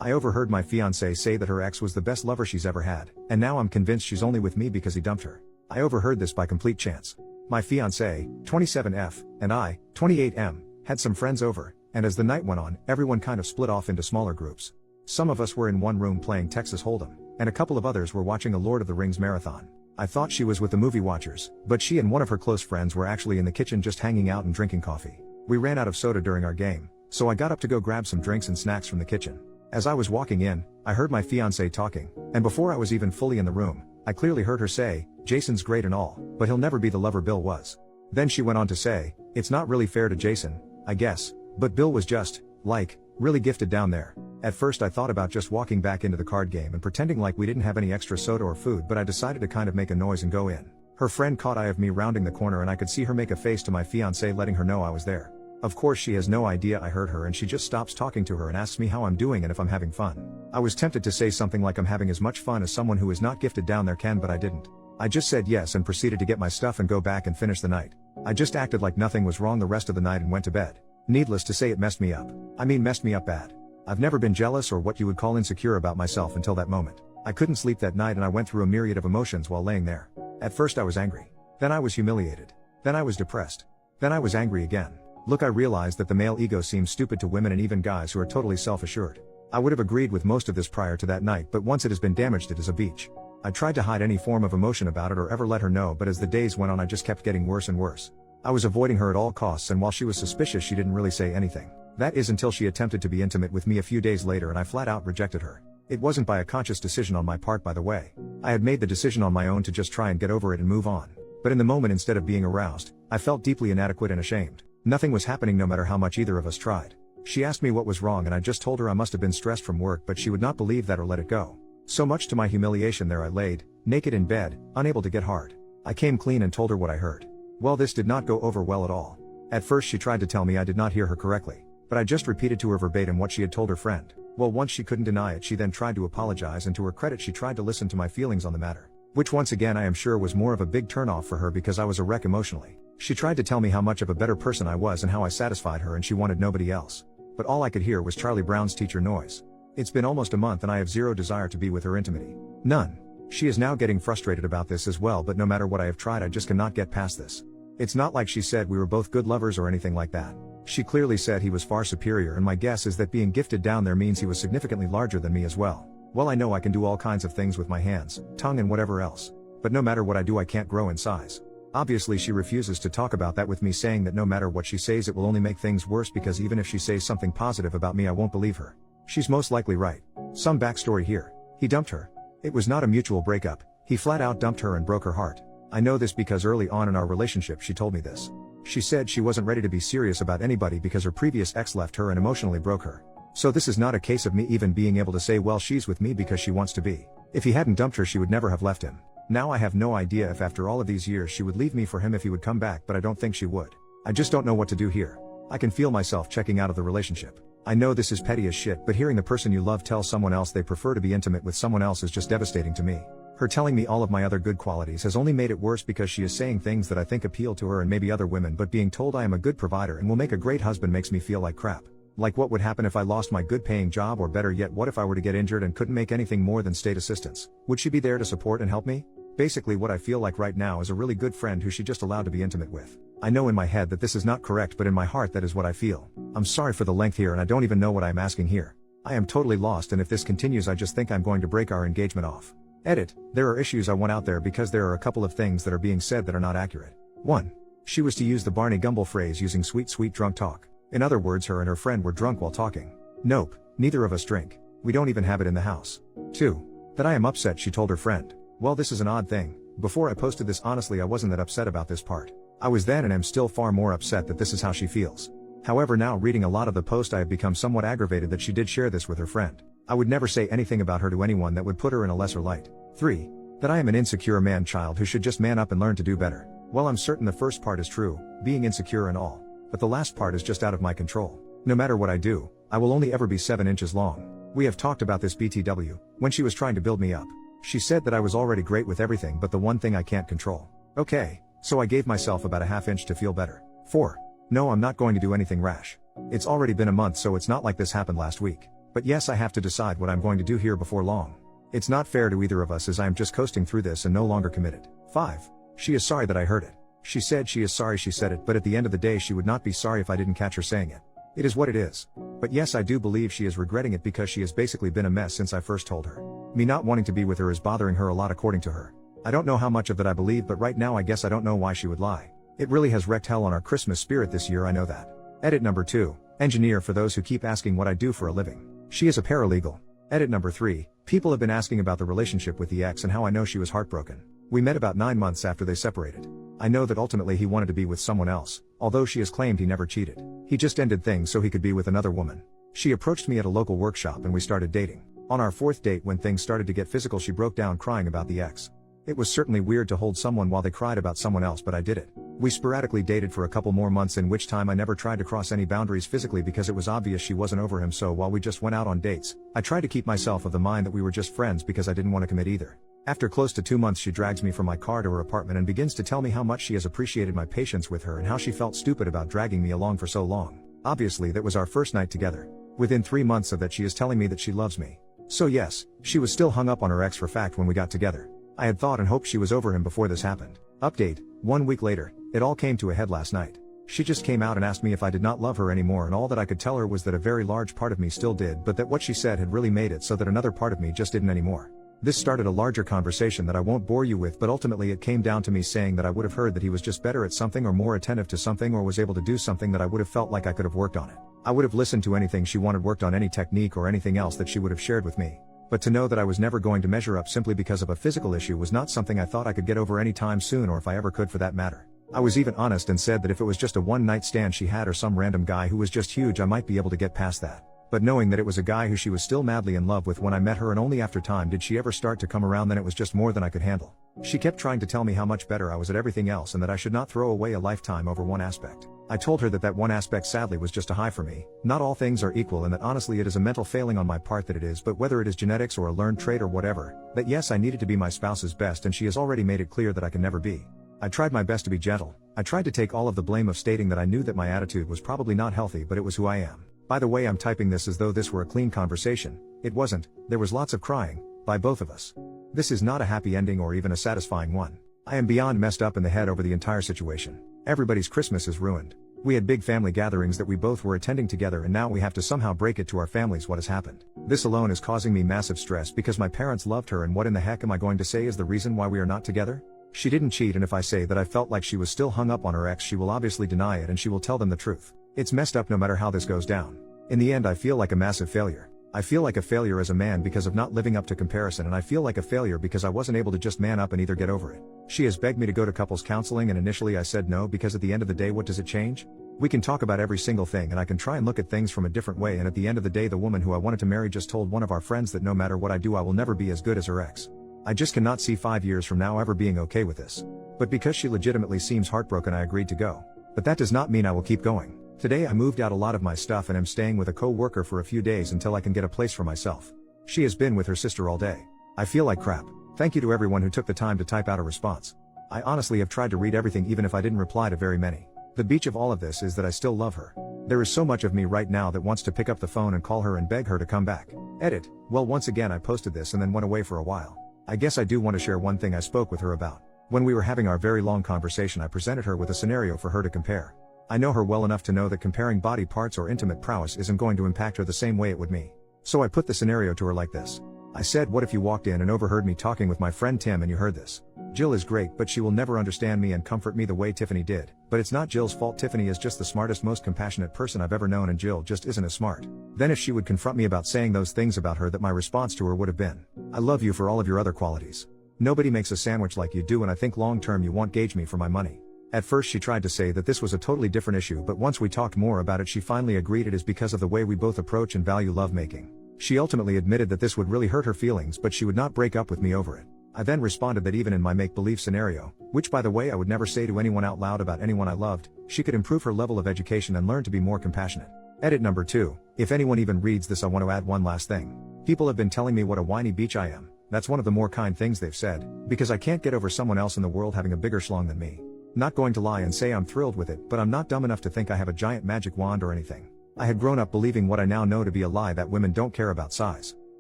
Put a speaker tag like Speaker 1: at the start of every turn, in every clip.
Speaker 1: I overheard my fiancée say that her ex was the best lover she's ever had, and now I'm convinced she's only with me because he dumped her. I overheard this by complete chance. My fiancée, 27F, and I, 28M, had some friends over, and as the night went on, everyone kind of split off into smaller groups. Some of us were in one room playing Texas Hold'em, and a couple of others were watching a Lord of the Rings marathon. I thought she was with the movie watchers, but she and one of her close friends were actually in the kitchen just hanging out and drinking coffee. We ran out of soda during our game, so I got up to go grab some drinks and snacks from the kitchen. As I was walking in, I heard my fiancée talking, and before I was even fully in the room, I clearly heard her say, "Jason's great and all, but he'll never be the lover Bill was." Then she went on to say, "It's not really fair to Jason, I guess, but Bill was just, like, really gifted down there." At first I thought about just walking back into the card game and pretending like we didn't have any extra soda or food, but I decided to kind of make a noise and go in. Her friend caught eye of me rounding the corner and I could see her make a face to my fiancée letting her know I was there. Of course she has no idea I heard her and she just stops talking to her and asks me how I'm doing and if I'm having fun. I was tempted to say something like I'm having as much fun as someone who is not gifted down there can, but I didn't. I just said yes and proceeded to get my stuff and go back and finish the night. I just acted like nothing was wrong the rest of the night and went to bed. Needless to say, it messed me up. I mean, messed me up bad. I've never been jealous or what you would call insecure about myself until that moment. I couldn't sleep that night and I went through a myriad of emotions while laying there. At first I was angry. Then I was humiliated. Then I was depressed. Then I was angry again. Look, I realized that the male ego seems stupid to women and even guys who are totally self-assured. I would have agreed with most of this prior to that night, but once it has been damaged, it is a beach. I tried to hide any form of emotion about it or ever let her know, but as the days went on I just kept getting worse and worse. I was avoiding her at all costs, and while she was suspicious she didn't really say anything. That is until she attempted to be intimate with me a few days later and I flat out rejected her. It wasn't by a conscious decision on my part, by the way. I had made the decision on my own to just try and get over it and move on. But in the moment, instead of being aroused, I felt deeply inadequate and ashamed. Nothing was happening no matter how much either of us tried. She asked me what was wrong and I just told her I must have been stressed from work, but she would not believe that or let it go. So much to my humiliation, there I laid, naked in bed, unable to get hard. I came clean and told her what I heard. Well, this did not go over well at all. At first she tried to tell me I did not hear her correctly, but I just repeated to her verbatim what she had told her friend. Well, once she couldn't deny it, she then tried to apologize, and to her credit she tried to listen to my feelings on the matter. Which once again I am sure was more of a big turnoff for her because I was a wreck emotionally. She tried to tell me how much of a better person I was and how I satisfied her, and she wanted nobody else. But all I could hear was Charlie Brown's teacher noise. It's been almost a month and I have zero desire to be with her intimately. None. She is now getting frustrated about this as well, but no matter what I have tried I just cannot get past this. It's not like she said we were both good lovers or anything like that. She clearly said he was far superior, and my guess is that being gifted down there means he was significantly larger than me as well. Well, I know I can do all kinds of things with my hands, tongue and whatever else. But no matter what I do I can't grow in size. Obviously she refuses to talk about that with me, saying that no matter what she says it will only make things worse, because even if she says something positive about me I won't believe her. She's most likely right. Some backstory here. He dumped her. It was not a mutual breakup. He flat out dumped her and broke her heart. I know this because early on in our relationship she told me this. She said she wasn't ready to be serious about anybody because her previous ex left her and emotionally broke her. So this is not a case of me even being able to say, well, she's with me because she wants to be. If he hadn't dumped her she would never have left him. Now I have no idea if after all of these years she would leave me for him if he would come back, but I don't think she would. I just don't know what to do here. I can feel myself checking out of the relationship. I know this is petty as shit, but hearing the person you love tell someone else they prefer to be intimate with someone else is just devastating to me. Her telling me all of my other good qualities has only made it worse because she is saying things that I think appeal to her and maybe other women, but being told I am a good provider and will make a great husband makes me feel like crap. Like what would happen if I lost my good paying job, or better yet, what if I were to get injured and couldn't make anything more than state assistance? Would she be there to support and help me? Basically what I feel like right now is a really good friend who she just allowed to be intimate with. I know in my head that this is not correct, but in my heart that is what I feel. I'm sorry for the length here and I don't even know what I'm asking here. I am totally lost, and if this continues I just think I'm going to break our engagement off. Edit. There are issues I want out there because there are a couple of things that are being said that are not accurate. 1. She was to use the Barney Gumble phrase using sweet drunk talk. In other words, her and her friend were drunk while talking. Nope, neither of us drink. We don't even have it in the house. 2. That I am upset, she told her friend. Well, this is an odd thing. Before I posted this, honestly I wasn't that upset about this part. I was then and am still far more upset that this is how she feels. However, now reading a lot of the post I have become somewhat aggravated that she did share this with her friend. I would never say anything about her to anyone that would put her in a lesser light. 3. That I am an insecure man-child who should just man up and learn to do better. Well, I'm certain the first part is true, being insecure and all. But the last part is just out of my control. No matter what I do, I will only ever be 7 inches long. We have talked about this BTW, when she was trying to build me up. She said that I was already great with everything but the one thing I can't control. Okay, so I gave myself about a ½ inch to feel better. 4. No, I'm not going to do anything rash. It's already been a month, so it's not like this happened last week. But yes, I have to decide what I'm going to do here before long. It's not fair to either of us as I am just coasting through this and no longer committed. 5. She is sorry that I heard it. She said she is sorry she said it, but at the end of the day she would not be sorry if I didn't catch her saying it. It is what it is. But yes, I do believe she is regretting it because she has basically been a mess since I first told her. Me not wanting to be with her is bothering her a lot according to her. I don't know how much of that I believe, but right now I guess I don't know why she would lie. It really has wrecked hell on our Christmas spirit this year, I know that. Edit number 2. Engineer, for those who keep asking what I do for a living. She is a paralegal. Edit number 3. People have been asking about the relationship with the ex and how I know she was heartbroken. We met about 9 months after they separated. I know that ultimately he wanted to be with someone else, although she has claimed he never cheated. He just ended things so he could be with another woman. She approached me at a local workshop and we started dating. On our 4th date, when things started to get physical, she broke down crying about the ex. It was certainly weird to hold someone while they cried about someone else, but I did it. We sporadically dated for a couple more months, in which time I never tried to cross any boundaries physically because it was obvious she wasn't over him, so while we just went out on dates, I tried to keep myself of the mind that we were just friends because I didn't want to commit either. After close to 2 months, she drags me from my car to her apartment and begins to tell me how much she has appreciated my patience with her and how she felt stupid about dragging me along for so long. Obviously that was our first night together. Within 3 months of that she is telling me that she loves me. So yes, she was still hung up on her ex for fact when we got together. I had thought and hoped she was over him before this happened. Update, 1 week later, it all came to a head last night. She just came out and asked me if I did not love her anymore, and all that I could tell her was that a very large part of me still did, but that what she said had really made it so that another part of me just didn't anymore. This started a larger conversation that I won't bore you with, but ultimately it came down to me saying that I would have heard that he was just better at something or more attentive to something or was able to do something that I would have felt like I could have worked on it. I would have listened to anything she wanted worked on, any technique or anything else that she would have shared with me. But to know that I was never going to measure up simply because of a physical issue was not something I thought I could get over any time soon, or if I ever could for that matter. I was even honest and said that if it was just a one-night stand she had or some random guy who was just huge, I might be able to get past that. But knowing that it was a guy who she was still madly in love with when I met her, and only after time did she ever start to come around, then it was just more than I could handle. She kept trying to tell me how much better I was at everything else and that I should not throw away a lifetime over one aspect. I told her that that one aspect sadly was just a high for me. Not all things are equal, and that honestly it is a mental failing on my part that it is, but whether it is genetics or a learned trait or whatever, that yes, I needed to be my spouse's best, and she has already made it clear that I can never be. I tried my best to be gentle. I tried to take all of the blame of stating that I knew that my attitude was probably not healthy, but it was who I am. By the way, I'm typing this as though this were a clean conversation. It wasn't. There was lots of crying, by both of us. This is not a happy ending or even a satisfying one. I am beyond messed up in the head over the entire situation. Everybody's Christmas is ruined. We had big family gatherings that we both were attending together, and now we have to somehow break it to our families what has happened. This alone is causing me massive stress because my parents loved her, and what in the heck am I going to say is the reason why we are not together? She didn't cheat, and if I say that I felt like she was still hung up on her ex, she will obviously deny it and she will tell them the truth. It's messed up no matter how this goes down. In the end, I feel like a massive failure. I feel like a failure as a man because of not living up to comparison, and I feel like a failure because I wasn't able to just man up and either get over it. She has begged me to go to couples counseling, and initially I said no because at the end of the day, what does it change? We can talk about every single thing and I can try and look at things from a different way, and at the end of the day, the woman who I wanted to marry just told one of our friends that no matter what I do, I will never be as good as her ex. I just cannot see 5 years from now ever being okay with this. But because she legitimately seems heartbroken, I agreed to go. But that does not mean I will keep going. Today I moved out a lot of my stuff and am staying with a co-worker for a few days until I can get a place for myself. She has been with her sister all day. I feel like crap. Thank you to everyone who took the time to type out a response. I honestly have tried to read everything, even if I didn't reply to very many. The beach of all of this is that I still love her. There is so much of me right now that wants to pick up the phone and call her and beg her to come back. Edit. Well, once again I posted this and then went away for a while. I guess I do want to share one thing I spoke with her about. When we were having our very long conversation, I presented her with a scenario for her to compare. I know her well enough to know that comparing body parts or intimate prowess isn't going to impact her the same way it would me. So I put the scenario to her like this. I said, what if you walked in and overheard me talking with my friend Tim and you heard this? Jill is great, but she will never understand me and comfort me the way Tiffany did. But it's not Jill's fault. Tiffany is just the smartest, most compassionate person I've ever known, and Jill just isn't as smart. Then if she would confront me about saying those things about her, that my response to her would have been, I love you for all of your other qualities. Nobody makes a sandwich like you do, and I think long term you won't gauge me for my money. At first she tried to say that this was a totally different issue, but once we talked more about it, she finally agreed it is because of the way we both approach and value lovemaking. She ultimately admitted that this would really hurt her feelings, but she would not break up with me over it. I then responded that even in my make-believe scenario, which by the way I would never say to anyone out loud about anyone I loved, she could improve her level of education and learn to be more compassionate. Edit number 2. If anyone even reads this, I want to add one last thing. People have been telling me what a whiny bitch I am. That's one of the more kind things they've said, because I can't get over someone else in the world having a bigger schlong than me. Not going to lie and say I'm thrilled with it, but I'm not dumb enough to think I have a giant magic wand or anything. I had grown up believing what I now know to be a lie, that women don't care about size.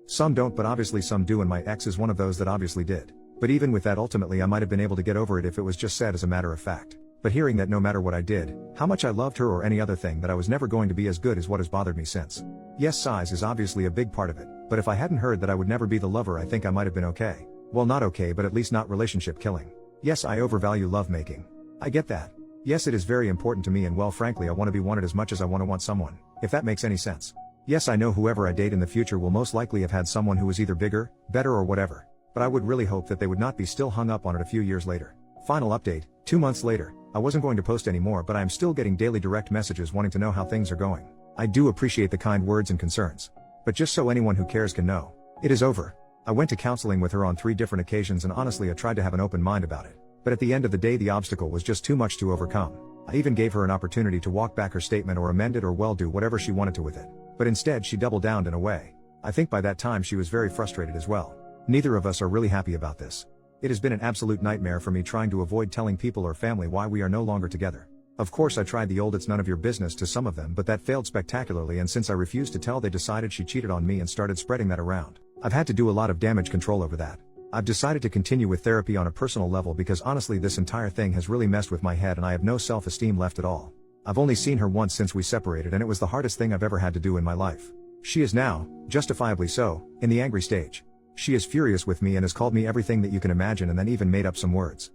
Speaker 1: Some don't, but obviously some do, and my ex is one of those that obviously did. But even with that, ultimately I might have been able to get over it if it was just said as a matter of fact. But hearing that no matter what I did, how much I loved her or any other thing, that I was never going to be as good, is what has bothered me since. Yes, size is obviously a big part of it, but if I hadn't heard that I would never be the lover, I think I might have been okay. Well, not okay, but at least not relationship killing. Yes, I overvalue lovemaking. I get that. Yes, it is very important to me, and well, frankly, I want to be wanted as much as I want someone, if that makes any sense. Yes, I know whoever I date in the future will most likely have had someone who is either bigger, better, or whatever, but I would really hope that they would not be still hung up on it a few years later. Final update, 2 months later. I wasn't going to post anymore, but I am still getting daily direct messages wanting to know how things are going. I do appreciate the kind words and concerns. But just so anyone who cares can know, it is over. I went to counseling with her on 3 different occasions, and honestly I tried to have an open mind about it. But at the end of the day, the obstacle was just too much to overcome. I even gave her an opportunity to walk back her statement or amend it or well, do whatever she wanted to with it. But instead she doubled down in a way. I think by that time she was very frustrated as well. Neither of us are really happy about this. It has been an absolute nightmare for me trying to avoid telling people or family why we are no longer together. Of course I tried the old "it's none of your business" to some of them, but that failed spectacularly, and since I refused to tell, they decided she cheated on me and started spreading that around. I've had to do a lot of damage control over that. I've decided to continue with therapy on a personal level because honestly this entire thing has really messed with my head and I have no self-esteem left at all. I've only seen her once since we separated, and it was the hardest thing I've ever had to do in my life. She is now, justifiably so, in the angry stage. She is furious with me and has called me everything that you can imagine, and then even made up some words.